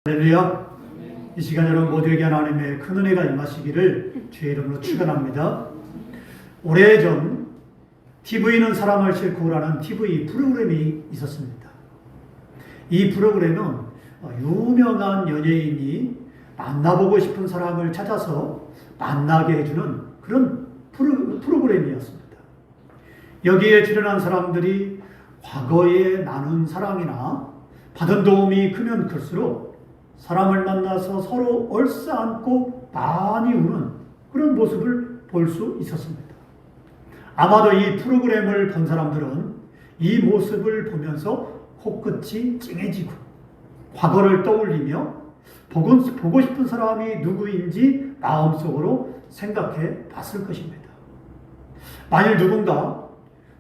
할렐루야. 이 시간 여러분 모두에게 하나님의 큰 은혜가 임하시기를 주의 이름으로 축원합니다. 오래전 TV는 사람을 싣고라는 TV 프로그램이 있었습니다. 이 프로그램은 유명한 연예인이 만나보고 싶은 사람을 찾아서 만나게 해주는 그런 프로그램이었습니다. 여기에 출연한 사람들이 과거에 나눈 사랑이나 받은 도움이 크면 클수록 사람을 만나서 서로 얼싸안고 많이 우는 그런 모습을 볼 수 있었습니다. 아마도 이 프로그램을 본 사람들은 이 모습을 보면서 코끝이 찡해지고 과거를 떠올리며 보고 싶은 사람이 누구인지 마음속으로 생각해 봤을 것입니다. 만일 누군가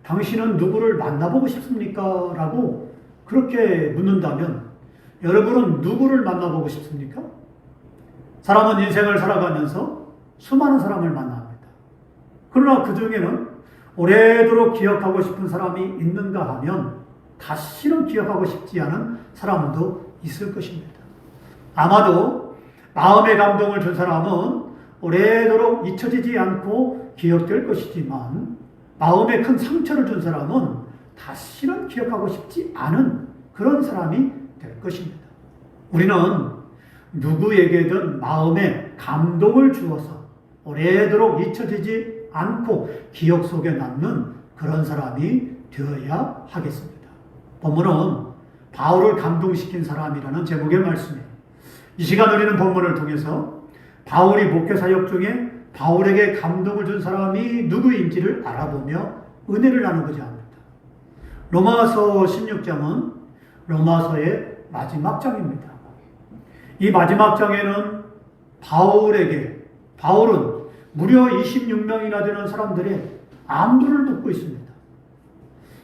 당신은 누구를 만나보고 싶습니까? 라고 그렇게 묻는다면 여러분은 누구를 만나보고 싶습니까? 사람은 인생을 살아가면서 수많은 사람을 만납니다. 그러나 그 중에는 오래도록 기억하고 싶은 사람이 있는가 하면 다시는 기억하고 싶지 않은 사람도 있을 것입니다. 아마도 마음의 감동을 준 사람은 오래도록 잊혀지지 않고 기억될 것이지만 마음에 큰 상처를 준 사람은 다시는 기억하고 싶지 않은 그런 사람이 될 것입니다. 우리는 누구에게든 마음에 감동을 주어서 오래도록 잊혀지지 않고 기억 속에 남는 그런 사람이 되어야 하겠습니다. 본문은 바울을 감동시킨 사람이라는 제목의 말씀이에요. 이 시간 우리는 본문을 통해서 바울이 목회 사역 중에 바울에게 감동을 준 사람이 누구인지를 알아보며 은혜를 나누고자 합니다. 로마서 16장은 로마서의 마지막 장입니다. 이 마지막 장에는 바울은 무려 26명이나 되는 사람들의 안부를 묻고 있습니다.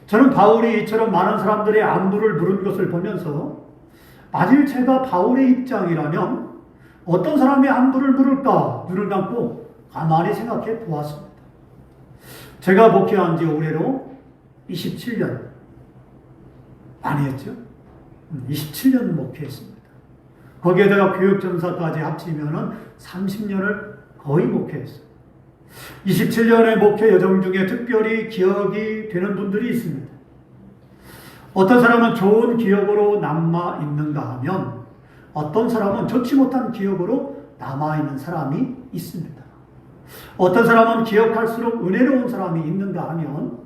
저는 바울이 이처럼 많은 사람들의 안부를 물은 것을 보면서 만일 제가 바울의 입장이라면 어떤 사람의 안부를 물을까 눈을 감고 가만히 생각해 보았습니다. 제가 목회한 지 올해로 27년 많이 했죠. 27년 목회했습니다. 거기에다가 교육전사까지 합치면은 30년을 거의 목회했어요. 27년의 목회 여정 중에 특별히 기억이 되는 분들이 있습니다. 어떤 사람은 좋은 기억으로 남아있는가 하면 어떤 사람은 좋지 못한 기억으로 남아있는 사람이 있습니다. 어떤 사람은 기억할수록 은혜로운 사람이 있는가 하면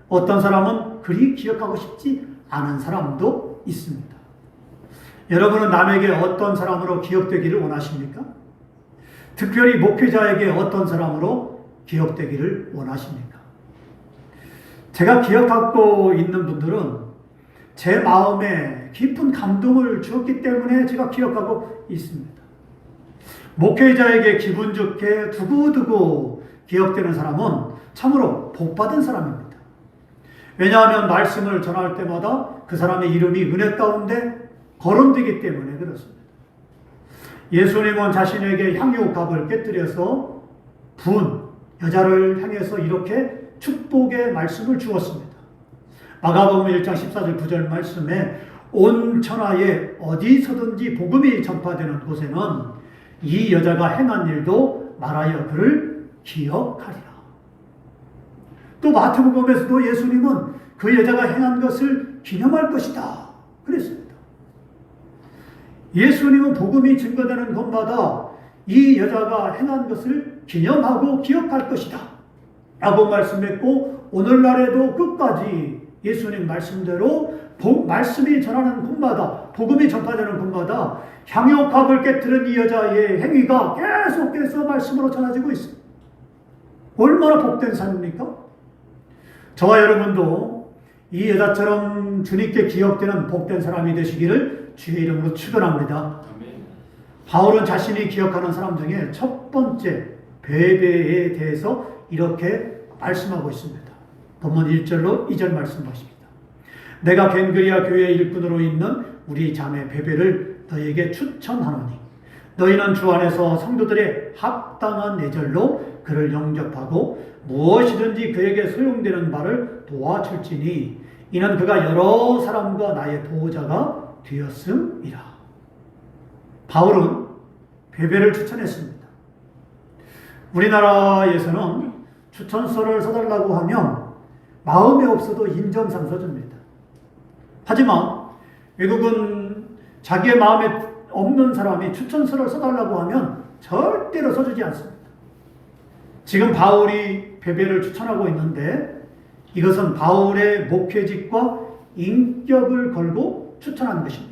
어떤 사람은 그리 기억하고 싶지 않은 사람도 있습니다. 여러분은 남에게 어떤 사람으로 기억되기를 원하십니까? 특별히 목회자에게 어떤 사람으로 기억되기를 원하십니까? 제가 기억하고 있는 분들은 제 마음에 깊은 감동을 주었기 때문에 제가 기억하고 있습니다. 목회자에게 기분 좋게 두고두고 기억되는 사람은 참으로 복받은 사람입니다. 왜냐하면 말씀을 전할 때마다 그 사람의 이름이 은혜 가운데 거론되기 때문에 그렇습니다. 예수님은 자신에게 향유값을 깨뜨려서 부은 여자를 향해서 이렇게 축복의 말씀을 주었습니다. 마가복음 1장 14절 9절 말씀에 온 천하에 어디서든지 복음이 전파되는 곳에는 이 여자가 행한 일도 말하여 그를 기억하리라. 또 마태복음에서도 예수님은 그 여자가 행한 것을 기념할 것이다 그랬습니다. 예수님은 복음이 증거되는 곳마다 이 여자가 행한 것을 기념하고 기억할 것이다 라고 말씀했고 오늘날에도 끝까지 예수님 말씀대로 말씀이 전하는 곳마다 복음이 전파되는 곳마다 향유값을 깨뜨린 이 여자의 행위가 계속해서 말씀으로 전해지고 있습니다. 얼마나 복된 삶입니까? 저와 여러분도 이 여자처럼 주님께 기억되는 복된 사람이 되시기를 주의 이름으로 축원합니다. 바울은 자신이 기억하는 사람 중에 첫 번째 베베에 대해서 이렇게 말씀하고 있습니다. 본문 1절로 2절 말씀하십니다. 내가 겐그리아 교회 일꾼으로 있는 우리 자매 베베를 너에게 추천하노니 너희는 주 안에서 성도들의 합당한 예절로 그를 영접하고 무엇이든지 그에게 소용되는 바를 도와줄지니 이는 그가 여러 사람과 나의 보호자가 되었음이라. 바울은 베베를 추천했습니다. 우리나라에서는 추천서를 써달라고 하면 마음에 없어도 인정상 써줍니다. 하지만 외국은 자기의 마음에 없는 사람이 추천서를 써달라고 하면 절대로 써주지 않습니다. 지금 바울이 베베를 추천하고 있는데 이것은 바울의 목회직과 인격을 걸고 추천한 것입니다.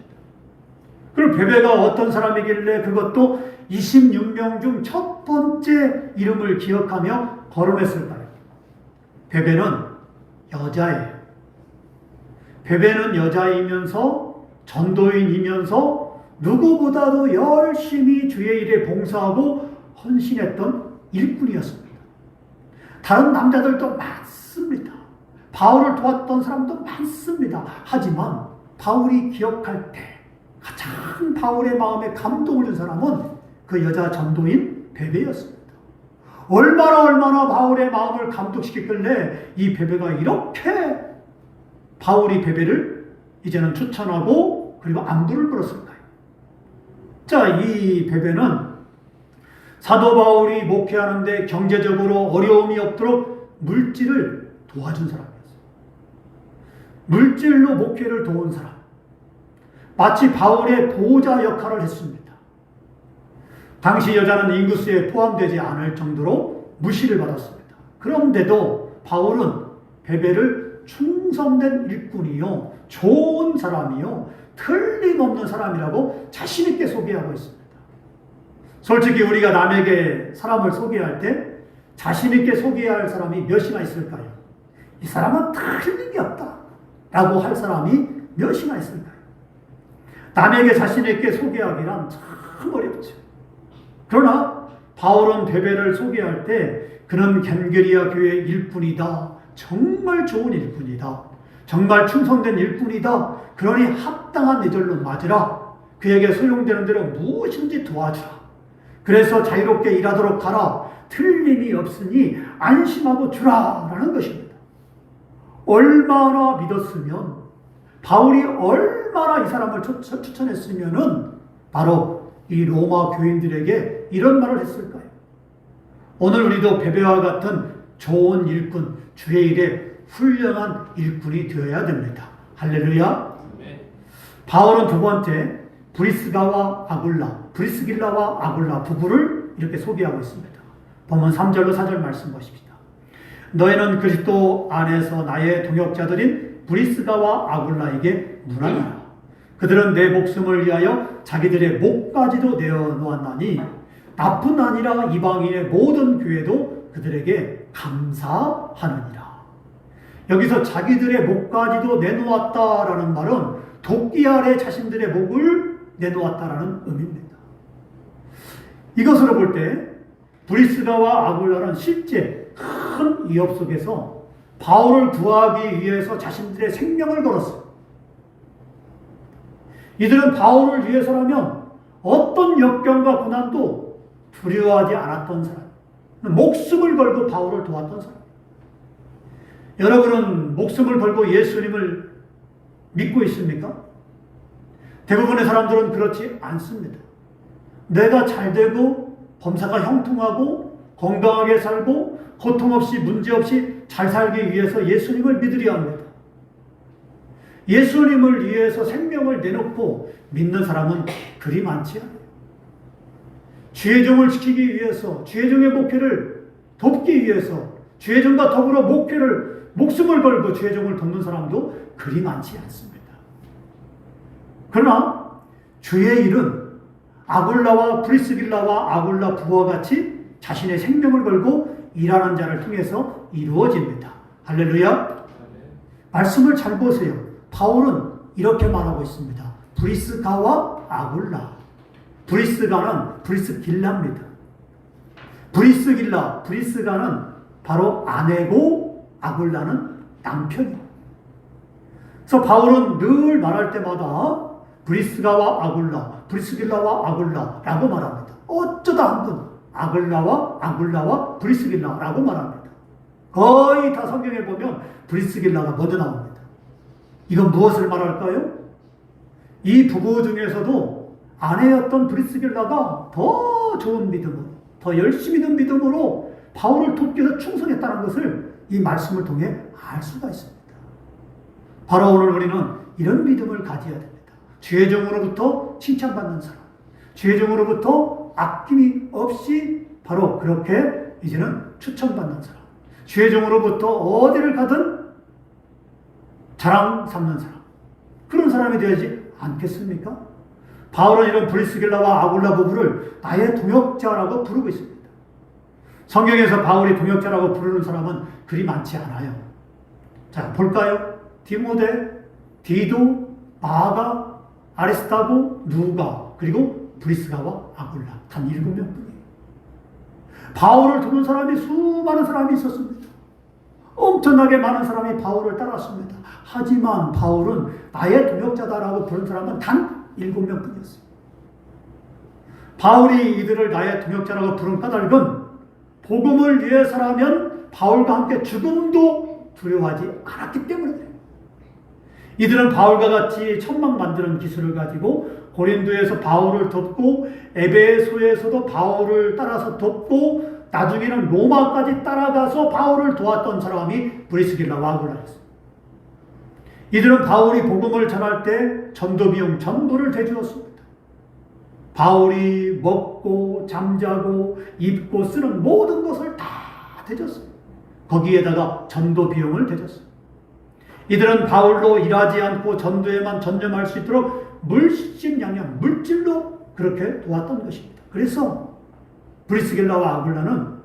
그럼 베베가 어떤 사람이길래 그것도 26명 중 첫 번째 이름을 기억하며 거론했을까요? 베베는 여자예요. 베베는 여자이면서 전도인이면서 누구보다도 열심히 주의 일에 봉사하고 헌신했던 일꾼이었습니다. 다른 남자들도 많습니다. 바울을 도왔던 사람도 많습니다. 하지만 바울이 기억할 때 가장 바울의 마음에 감동을 준 사람은 그 여자 전도인 베베였습니다. 얼마나 바울의 마음을 감동시켰길래 이 베베가 이렇게 바울이 베베를 이제는 추천하고 그리고 안부를 물었을까요? 자, 이 베베는 사도 바울이 목회하는데 경제적으로 어려움이 없도록 물질을 도와준 사람이었어요. 물질로 목회를 도운 사람. 마치 바울의 보호자 역할을 했습니다. 당시 여자는 인구수에 포함되지 않을 정도로 무시를 받았습니다. 그런데도 바울은 베베를 충성된 일꾼이요, 좋은 사람이요, 틀림없는 사람이라고 자신 있게 소개하고 있습니다. 솔직히 우리가 남에게 사람을 소개할 때 자신 있게 소개할 사람이 몇이나 있을까요? 이 사람은 틀림이 없다 라고 할 사람이 몇이나 있을까요? 남에게 자신 있게 소개하기란 참 어렵죠. 그러나 바울은 베베를 소개할 때 그는 겐게리아 교회 일꾼이다. 정말 좋은 일꾼이다. 정말 충성된 일꾼이다. 그러니 합당한 예절로 맞으라. 그에게 소용되는 대로 무엇인지 도와주라. 그래서 자유롭게 일하도록 하라. 틀림이 없으니 안심하고 주라. 라는 것입니다. 얼마나 믿었으면, 바울이 얼마나 이 사람을 추천했으면은 바로 이 로마 교인들에게 이런 말을 했을까요? 오늘 우리도 베베와 같은 좋은 일꾼, 주의 일에 훌륭한 일꾼이 되어야 됩니다. 할렐루야. 네. 바울은 두 번째 브리스길라와 아굴라 부부를 이렇게 소개하고 있습니다. 본문 3절로 4절 말씀 보십시다. 너희는 그리스도 안에서 나의 동역자들인 브리스가와 아굴라에게 문안하라. 그들은 내 목숨을 위하여 자기들의 목까지도 내어놓았나니 나뿐 아니라 이방인의 모든 교회도 그들에게 감사하느니라. 여기서 자기들의 목까지도 내놓았다라는 말은 도끼 아래 자신들의 목을 내놓았다라는 의미입니다. 이것으로 볼 때 브리스가와 아굴라는 실제 큰 위협 속에서 바울을 구하기 위해서 자신들의 생명을 걸었어요. 이들은 바울을 위해서라면 어떤 역경과 고난도 두려워하지 않았던 사람, 목숨을 걸고 바울을 도왔던 사람. 여러분은 목숨을 걸고 예수님을 믿고 있습니까? 대부분의 사람들은 그렇지 않습니다. 내가 잘 되고 범사가 형통하고 건강하게 살고 고통 없이 문제 없이 잘 살기 위해서 예수님을 믿으려 합니다. 예수님을 위해서 생명을 내놓고 믿는 사람은 그리 많지 않아요. 주의 종을 지키기 위해서, 주의 종의 목회를 돕기 위해서, 주의 종과 더불어 목숨을 걸고 주의 종을 돕는 사람도 그리 많지 않습니다. 그러나 주의 일은 아굴라와 브리스길라와 아굴라 부부와 같이 자신의 생명을 걸고 일하는 자를 통해서 이루어집니다. 할렐루야. 말씀을 잘 보세요. 바울은 이렇게 말하고 있습니다. 브리스가와 아굴라. 브리스가는 브리스길라입니다. 브리스가는 바로 아내고 아굴라는 남편이에요. 그래서 바울은 늘 말할 때마다 브리스길라와 아굴라라고 말합니다. 어쩌다 한 번 아굴라와 브리스길라라고 말합니다. 거의 다 성경에 보면 브리스길라가 먼저 나옵니다. 이건 무엇을 말할까요? 이 부부 중에서도 아내였던 브리스길라가 더 좋은 믿음으로, 더 열심히 있는 믿음으로 바울을 돕기 위해서 충성했다는 것을 이 말씀을 통해 알 수가 있습니다. 바로 오늘 우리는 이런 믿음을 가져야 됩니다. 주의 종으로부터 칭찬받는 사람, 주의 종으로부터 아낌이 없이 바로 그렇게 이제는 추천받는 사람, 주의 종으로부터 어디를 가든 자랑 삼는 사람, 그런 사람이 되지 않겠습니까? 바울은 이런 브리스길라와 아굴라 부부를 나의 동역자라고 부르고 있습니다. 성경에서 바울이 동역자라고 부르는 사람은 그리 많지 않아요. 자, 볼까요? 디모데, 디도, 마가, 아리스타고, 누가, 그리고 브리스가와 아굴라. 단 7명뿐이에요. 바울을 돕는 사람이 수많은 사람이 있었습니다. 엄청나게 많은 사람이 바울을 따랐습니다. 하지만 바울은 나의 동역자다라고 부른 사람은 단 7명뿐이었어요. 바울이 이들을 나의 동역자라고 부른 까닭은 복음을 위해서라면 바울과 함께 죽음도 두려워하지 않았기 때문에 그래요. 이들은 바울과 같이 천막 만드는 기술을 가지고 고린도에서 바울을 돕고 에베소에서도 바울을 따라서 돕고 나중에는 로마까지 따라가서 바울을 도왔던 사람이 브리스길라와 아굴라였어요. 이들은 바울이 복음을 전할 때 전도 비용 전부를 대주었습니다. 바울이 먹고 잠자고 입고 쓰는 모든 것을 다 대줬어요. 거기에다가 전도 비용을 대줬어요. 이들은 바울로 일하지 않고 전도에만 전념할 수 있도록 물심양양, 물질로 그렇게 도왔던 것입니다. 그래서 브리스길라와 아굴라는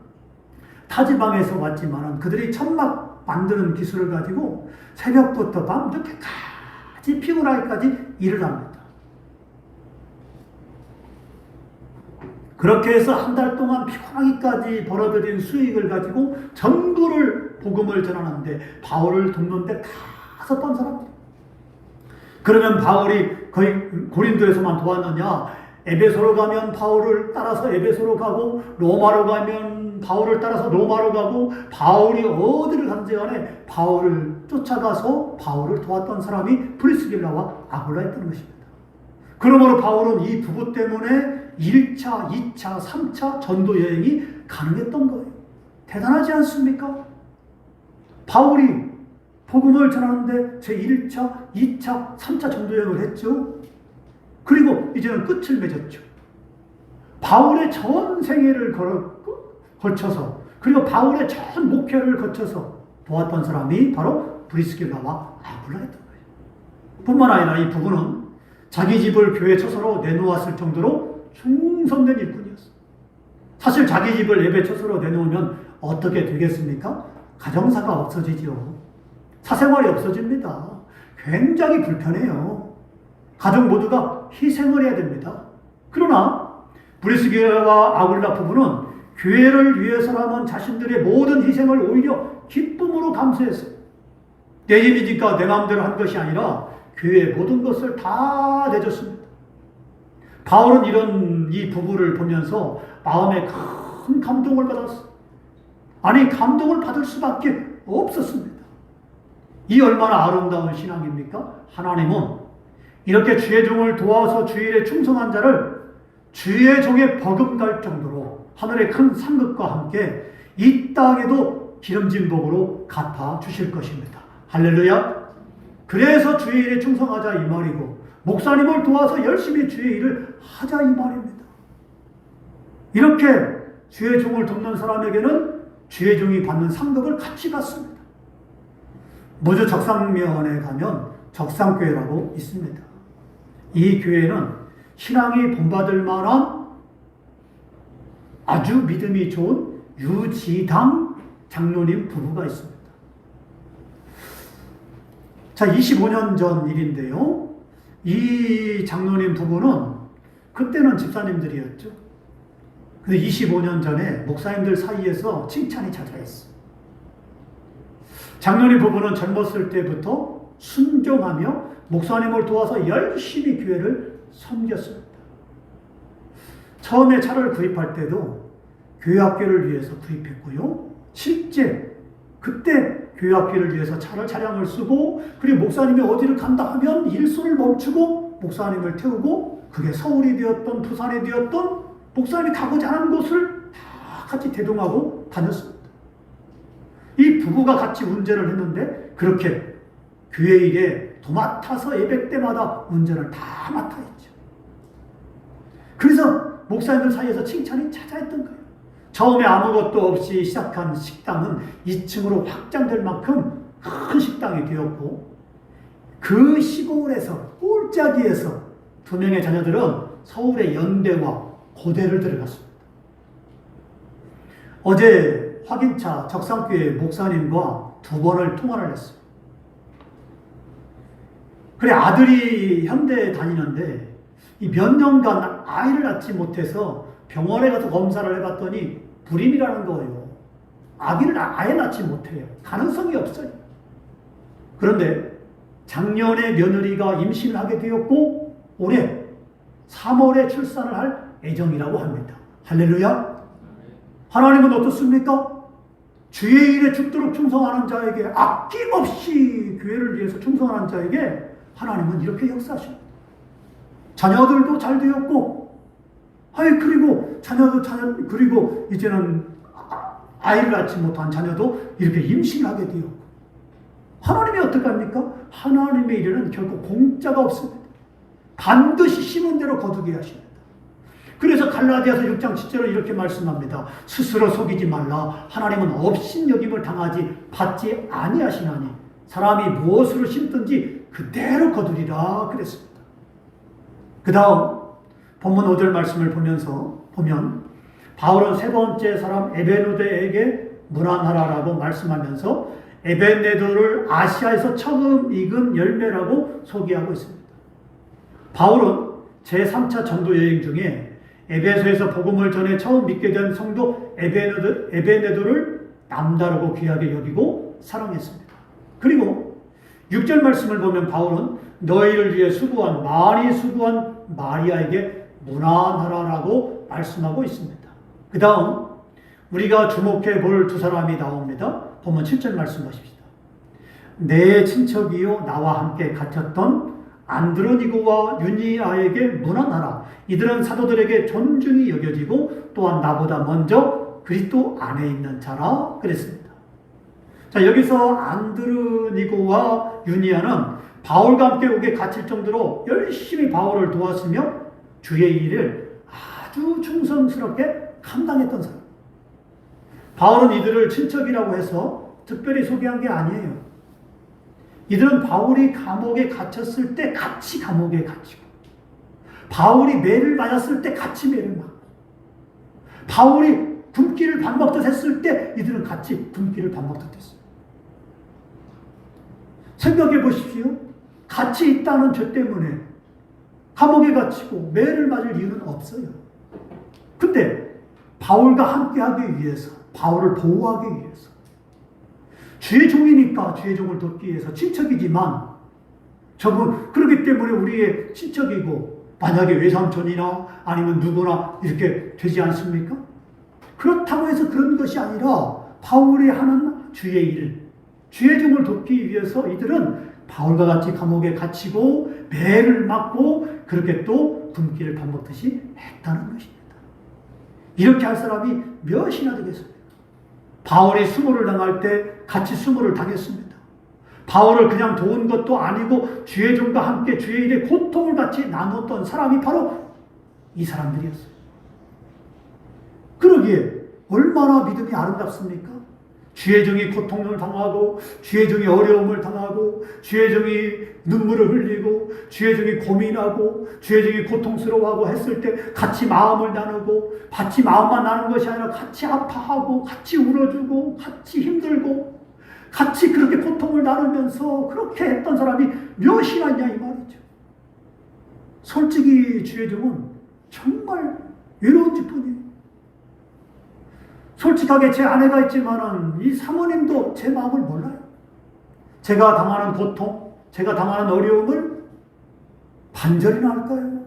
타지방에서 왔지만 그들이 천막 만드는 기술을 가지고 새벽부터 밤늦게까지 피곤하기까지 일을 합니다. 그렇게 해서 한 달 동안 피곤하기까지 벌어들인 수익을 가지고 전부를 복음을 전하는데 바울을 돕는데 다 썼던 사람들. 그러면 바울이 거의 고린도에서만 도왔느냐? 에베소로 가면 바울을 따라서 에베소로 가고 로마로 가면 바울을 따라서 로마로 가고 바울이 어디를 가든지 간에 바울을 쫓아가서 바울을 도왔던 사람이 브리스길라와 아굴라였던 것입니다. 그러므로 바울은 이 부부 때문에 1차, 2차, 3차 전도 여행이 가능했던 거예요. 대단하지 않습니까? 바울이 복음을 전하는데 제1차, 2차, 3차 전도 여행을 했죠. 그리고 이제는 끝을 맺었죠. 바울의 전 생애를 거쳐서 그리고 바울의 전 목회를 거쳐서 도왔던 사람이 바로 브리스길라와 아굴라였던 거예요. 뿐만 아니라 이 부부는 자기 집을 교회 처소로 내놓았을 정도로 충성된 일꾼이었어요. 사실 자기 집을 예배 처소로 내놓으면 어떻게 되겠습니까? 가정사가 없어지죠. 사생활이 없어집니다. 굉장히 불편해요. 가족 모두가 희생을 해야 됩니다. 그러나 브리스길라와 아굴라 부부는 교회를 위해서라면 자신들의 모든 희생을 오히려 기쁨으로 감수했어요. 내 집이니까 내 마음대로 한 것이 아니라 교회의 모든 것을 다 내줬습니다. 바울은 이 부부를 보면서 마음에 큰 감동을 받았어요. 아니, 감동을 받을 수밖에 없었습니다. 이 얼마나 아름다운 신앙입니까? 하나님은 이렇게 주의 종을 도와서 주일에 충성한 자를 주의 종에 버금갈 정도로 하늘의 큰 상급과 함께 이 땅에도 기름진 복으로 갚아 주실 것입니다. 할렐루야! 그래서 주의 일에 충성하자 이 말이고 목사님을 도와서 열심히 주의 일을 하자 이 말입니다. 이렇게 주의 종을 돕는 사람에게는 주의 종이 받는 상급을 같이 받습니다. 모주 적상면에 가면 적상교회라고 있습니다. 이 교회는 신앙이 본받을 만한 아주 믿음이 좋은 유지당 장로님 부부가 있습니다. 자, 25년 전 일인데요. 이 장로님 부부는 그때는 집사님들이었죠. 근데 25년 전에 목사님들 사이에서 칭찬이 자자했어요. 장로님 부부는 젊었을 때부터 순종하며 목사님을 도와서 열심히 교회를 섬겼습니다. 처음에 차를 구입할 때도 교회 학교를 위해서 구입했고요. 실제 그때 교회 학교를 위해서 차량을 쓰고 그리고 목사님이 어디를 간다 하면 일소를 멈추고 목사님을 태우고 그게 서울이 되었던 부산이 되었던 목사님이 가고자 하는 곳을 다 같이 대동하고 다녔습니다. 이 부부가 같이 운전을 했는데 그렇게 교회 일에 도맡아서 예배 때마다 운전을 다 맡아했죠. 그래서 목사님들 사이에서 칭찬이 자자했던 거예요. 처음에 아무것도 없이 시작한 식당은 2층으로 확장될 만큼 큰 식당이 되었고, 그 시골에서 꼴짜기에서 2명의 자녀들은 서울의 연대와 고대를 들어갔습니다. 어제 확인차 적산교회 목사님과 2번을 통화를 했어요. 그래, 아들이 현대에 다니는데 이 몇 년간 아이를 낳지 못해서 병원에 가서 검사를 해봤더니 불임이라는 거예요. 아기를 아예 낳지 못해요. 가능성이 없어요. 그런데 작년에 며느리가 임신을 하게 되었고 올해 3월에 출산을 할 예정이라고 합니다. 할렐루야. 하나님은 어떻습니까? 주의 일에 죽도록 충성하는 자에게, 아낌없이 교회를 위해서 충성하는 자에게 하나님은 이렇게 역사하십니다. 자녀들도 잘 되었고, 그리고 그리고 이제는 아이를 낳지 못한 자녀도 이렇게 임신하게 되었고, 하나님이 어떡합니까? 하나님의 일에는 결코 공짜가 없습니다. 반드시 심은 대로 거두게 하십니다. 그래서 갈라디아서 6장 7절은 이렇게 말씀합니다. 스스로 속이지 말라. 하나님은 업신여김을 당하지 받지 아니하시나니 사람이 무엇으로 심든지 그대로 거두리라 그랬습니다. 그 다음 본문 5절 말씀을 보면 바울은 세 번째 사람 에베네도에게 문안하라라고 말씀하면서 에베네도를 아시아에서 처음 익은 열매라고 소개하고 있습니다. 바울은 제3차 전도 여행 중에 에베소에서 복음을 전해 처음 믿게 된 성도 에베네도를 남다르고 귀하게 여기고 사랑했습니다. 그리고 6절 말씀을 보면 바울은 너희를 위해 많이 수고한 마리아에게 문안하라라고 말씀하고 있습니다. 그 다음 우리가 주목해 볼 2사람이 나옵니다. 본문 7절 말씀 보십시다. 내 친척이요 나와 함께 갇혔던 안드로니고와 유니아에게 문안하라. 이들은 사도들에게 존중이 여겨지고 또한 나보다 먼저 그리스도 안에 있는 자라 그랬습니다. 자, 여기서 안드로니고와 유니아는 바울과 함께 옥에 갇힐 정도로 열심히 바울을 도왔으며 주의 일을 아주 충성스럽게 감당했던 사람. 바울은 이들을 친척이라고 해서 특별히 소개한 게 아니에요. 이들은 바울이 감옥에 갇혔을 때 같이 감옥에 갇히고, 바울이 매를 맞았을 때 같이 매를 맞고, 바울이 굶기를 밥 먹듯 했을 때 이들은 같이 굶기를 밥 먹듯 했어요. 생각해 보십시오. 같이 있다는 죄 때문에 감옥에 갇히고 매를 맞을 이유는 없어요. 근데 바울과 함께하기 위해서, 바울을 보호하기 위해서, 주의 종이니까 주의 종을 돕기 위해서 친척이지만, 그렇기 때문에 우리의 친척이고, 만약에 외삼촌이나 아니면 누구나 이렇게 되지 않습니까? 그렇다고 해서 그런 것이 아니라 바울이 하는 주의 일, 주의 종을 돕기 위해서 이들은 바울과 같이 감옥에 갇히고 매를 맞고 그렇게 또 굶기를 밥 먹듯이 했다는 것입니다. 이렇게 할 사람이 몇이나 되겠습니까? 바울이 수모를 당할 때 같이 수모를 당했습니다. 바울을 그냥 도운 것도 아니고 주의 종과 함께 주의 일의 고통을 같이 나눴던 사람이 바로 이 사람들이었어요. 그러기에 얼마나 믿음이 아름답습니까? 주의 종이 고통을 당하고, 주의 종이 어려움을 당하고, 주의 종이 눈물을 흘리고, 주의 종이 고민하고, 주의 종이 고통스러워하고 했을 때 같이 마음을 나누고, 같이 마음만 나누는 것이 아니라 같이 아파하고, 같이 울어주고, 같이 힘들고, 같이 그렇게 고통을 나누면서 그렇게 했던 사람이 몇이나 있냐 이 말이죠. 솔직히 주의 종은 정말 외로운 집뿐이에요. 솔직하게 제 아내가 있지만은 이 사모님도 제 마음을 몰라요. 제가 당하는 고통, 제가 당하는 어려움을 반절이나 할까요?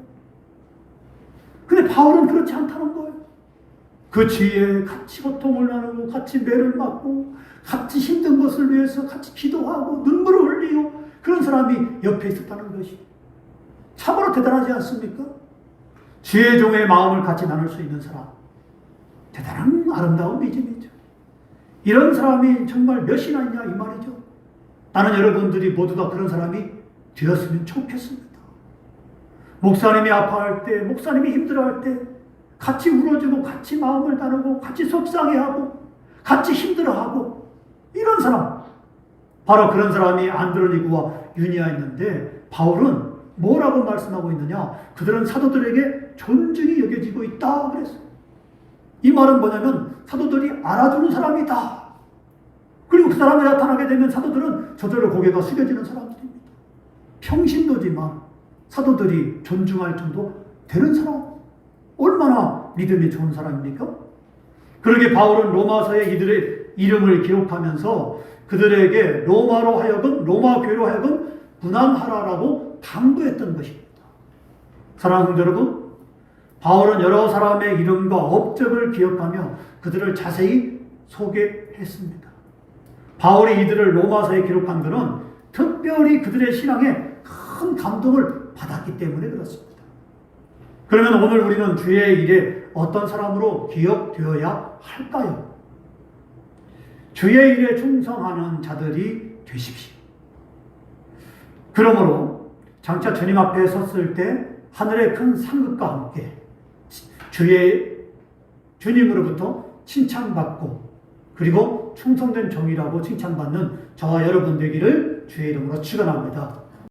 근데 바울은 그렇지 않다는 거예요. 그 주위에 같이 고통을 나누고, 같이 매를 맞고, 같이 힘든 것을 위해서 같이 기도하고, 눈물을 흘리고, 그런 사람이 옆에 있었다는 것이 참으로 대단하지 않습니까? 주의 종의 마음을 같이 나눌 수 있는 사람. 대단한 아름다운 믿음이죠. 이런 사람이 정말 몇이나 있냐 이 말이죠. 나는 여러분들이 모두 다 그런 사람이 되었으면 좋겠습니다. 목사님이 아파할 때, 목사님이 힘들어할 때 같이 울어주고 같이 마음을 나누고 같이 속상해하고 같이 힘들어하고 이런 사람. 바로 그런 사람이 안드로니고와 유니아였는데 바울은 뭐라고 말씀하고 있느냐? 그들은 사도들에게 존중이 여겨지고 있다 그랬어요. 이 말은 뭐냐면 사도들이 알아주는 사람이다. 그리고 그 사람이 나타나게 되면 사도들은 저절로 고개가 숙여지는 사람들입니다. 평신도지만 사도들이 존중할 정도 되는 사람. 얼마나 믿음이 좋은 사람입니까? 그러게 바울은 로마서에 이들의 이름을 기록하면서 그들에게 로마로 하여금 로마 교회로 하여금 분양하라라고 당부했던 것입니다. 사랑하는 여러분, 바울은 여러 사람의 이름과 업적을 기억하며 그들을 자세히 소개했습니다. 바울이 이들을 로마서에 기록한 것은 특별히 그들의 신앙에 큰 감동을 받았기 때문에 그렇습니다. 그러면 오늘 우리는 주의 일에 어떤 사람으로 기억되어야 할까요? 주의 일에 충성하는 자들이 되십시오. 그러므로 장차 주님 앞에 섰을 때 하늘의 큰 상급과 함께 주님으로부터 칭찬받고 그리고 충성된 종이라고 칭찬받는 저와 여러분 되기를 주의 이름으로 축원합니다.